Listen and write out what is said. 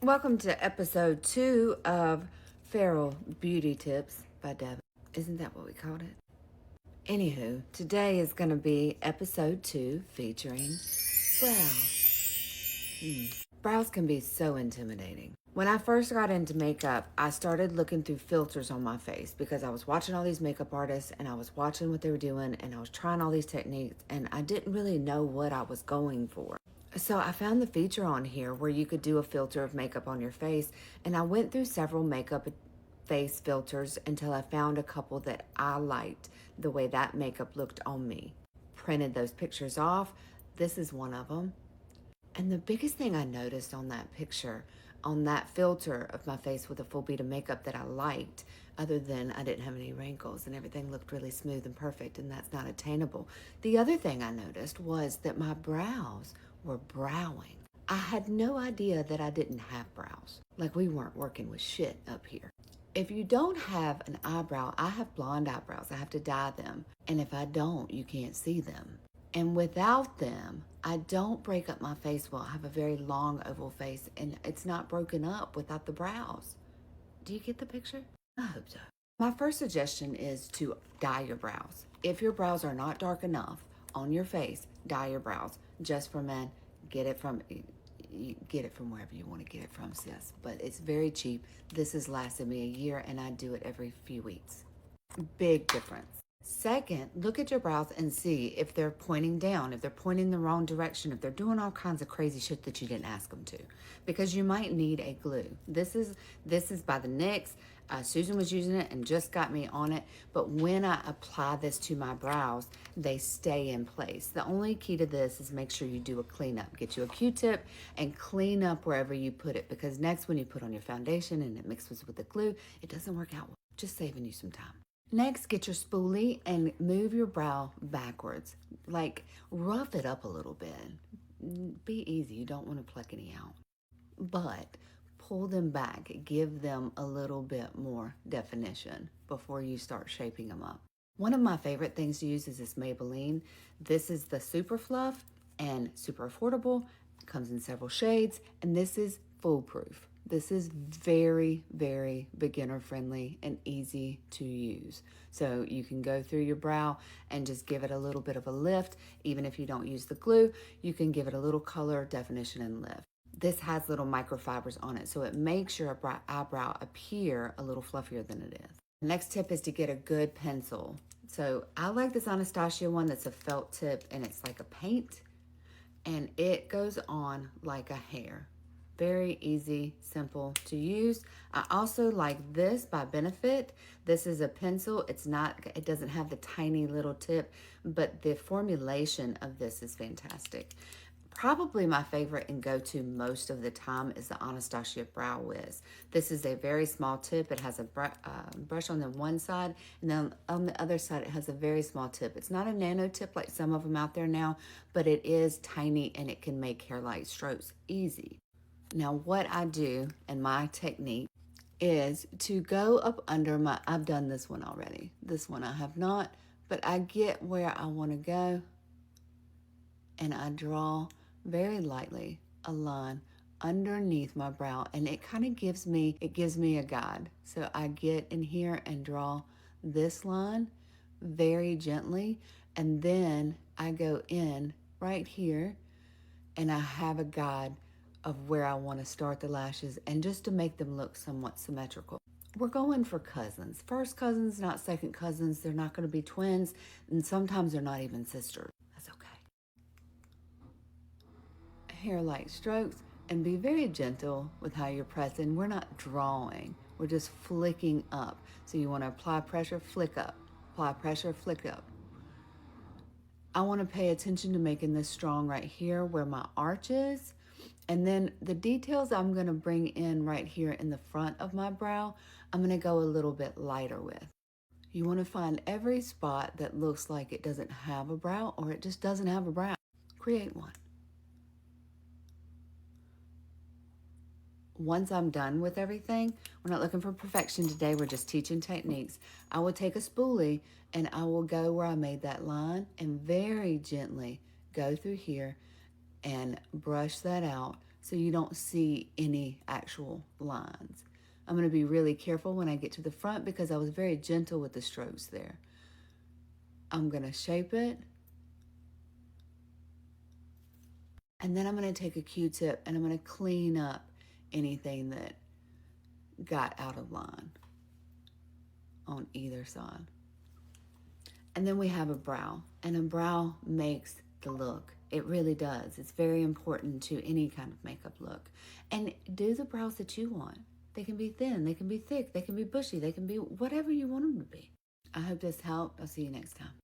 Welcome to episode 2 of Feral Beauty Tips by Devin. Isn't that what we called it? Anywho, today is going to be episode 2 featuring brows. Brows can be so intimidating. When I first got into makeup, I started looking through filters on my face because I was watching all these makeup artists and I was watching what they were doing and I was trying all these techniques and I didn't really know what I was going for. So I found the feature on here where you could do a filter of makeup on your face, and I went through several makeup face filters until I found a couple that I liked the way that makeup looked on me. Printed those pictures off. This is one of them. And the biggest thing I noticed on that picture, on that filter of my face with a full bead of makeup that I liked, other than I didn't have any wrinkles and everything looked really smooth and perfect, and that's not attainable. The other thing I noticed was that my brows were browing. I had no idea that I didn't have brows. Like we weren't working with shit up here. If you don't have an eyebrow, I have blonde eyebrows. I have to dye them. And if I don't, you can't see them. And without them, I don't break up my face well. I have a very long oval face and it's not broken up without the brows. Do you get the picture? I hope so. My first suggestion is to dye your brows. If your brows are not dark enough on your face, dye your brows. Just for men, get it from wherever you want to get it from, sis. But it's very cheap. This has lasted me a year and I do it every few weeks. Big difference. Second, look at your brows and see if they're pointing down, if they're pointing the wrong direction, if they're doing all kinds of crazy shit that you didn't ask them to, because you might need a glue. This is by the NYX. Susan was using it and just got me on it, but when I apply this to my brows, they stay in place. The only key to this is make sure you do a cleanup. Get you a Q-tip and clean up wherever you put it, because next when you put on your foundation and it mixes with the glue, it doesn't work out well. Just saving you some time. Next, get your spoolie and move your brow backwards. Like, rough it up a little bit. Be easy. You don't want to pluck any out. But pull them back. Give them a little bit more definition before you start shaping them up. One of my favorite things to use is this Maybelline. This is the Super Fluff and super affordable. It comes in several shades, and this is foolproof. This is very, very beginner friendly and easy to use. So you can go through your brow and just give it a little bit of a lift. Even if you don't use the glue, you can give it a little color, definition, and lift. This has little microfibers on it, so it makes your eyebrow appear a little fluffier than it is. The next tip is to get a good pencil. So I like this Anastasia one that's a felt tip and it's like a paint and it goes on like a hair. Very easy, simple to use. I also like this by Benefit. This is a pencil. It doesn't have the tiny little tip, but the formulation of this is fantastic. Probably my favorite and go-to most of the time is the Anastasia Brow Wiz. This is a very small tip. It has a brush on the one side, and then on the other side it has a very small tip. It's not a nano tip like some of them out there now, but it is tiny and it can make hair-like strokes easy. Now what I do and my technique is to go up under my, I've done this one already. This one I have not, but I get where I want to go and I draw very lightly a line underneath my brow, and it kind of gives me a guide. So I get in here and draw this line very gently, and then I go in right here and I have a guide of where I want to start the lashes and just to make them look somewhat symmetrical. We're going for cousins. First cousins, not second cousins. They're not going to be twins, and sometimes they're not even sisters. That's okay. Hair-like strokes, and be very gentle with how you're pressing. We're not drawing. We're just flicking up. So you want to apply pressure, flick up. Apply pressure, flick up. I want to pay attention to making this strong right here where my arch is. And then the details I'm going to bring in right here in the front of my brow, I'm going to go a little bit lighter with. You want to find every spot that looks like it doesn't have a brow or it just doesn't have a brow. Create one. Once I'm done with everything, we're not looking for perfection today, we're just teaching techniques. I will take a spoolie and I will go where I made that line and very gently go through here and brush that out so you don't see any actual lines. I'm going to be really careful when I get to the front because I was very gentle with the strokes there. I'm going to shape it. And then I'm going to take a Q-tip and I'm going to clean up anything that got out of line on either side. And then we have a brow, and a brow makes the look. It really does. It's very important to any kind of makeup look. And do the brows that you want. They can be thin, they can be thick, they can be bushy, they can be whatever you want them to be. I hope this helped. I'll see you next time.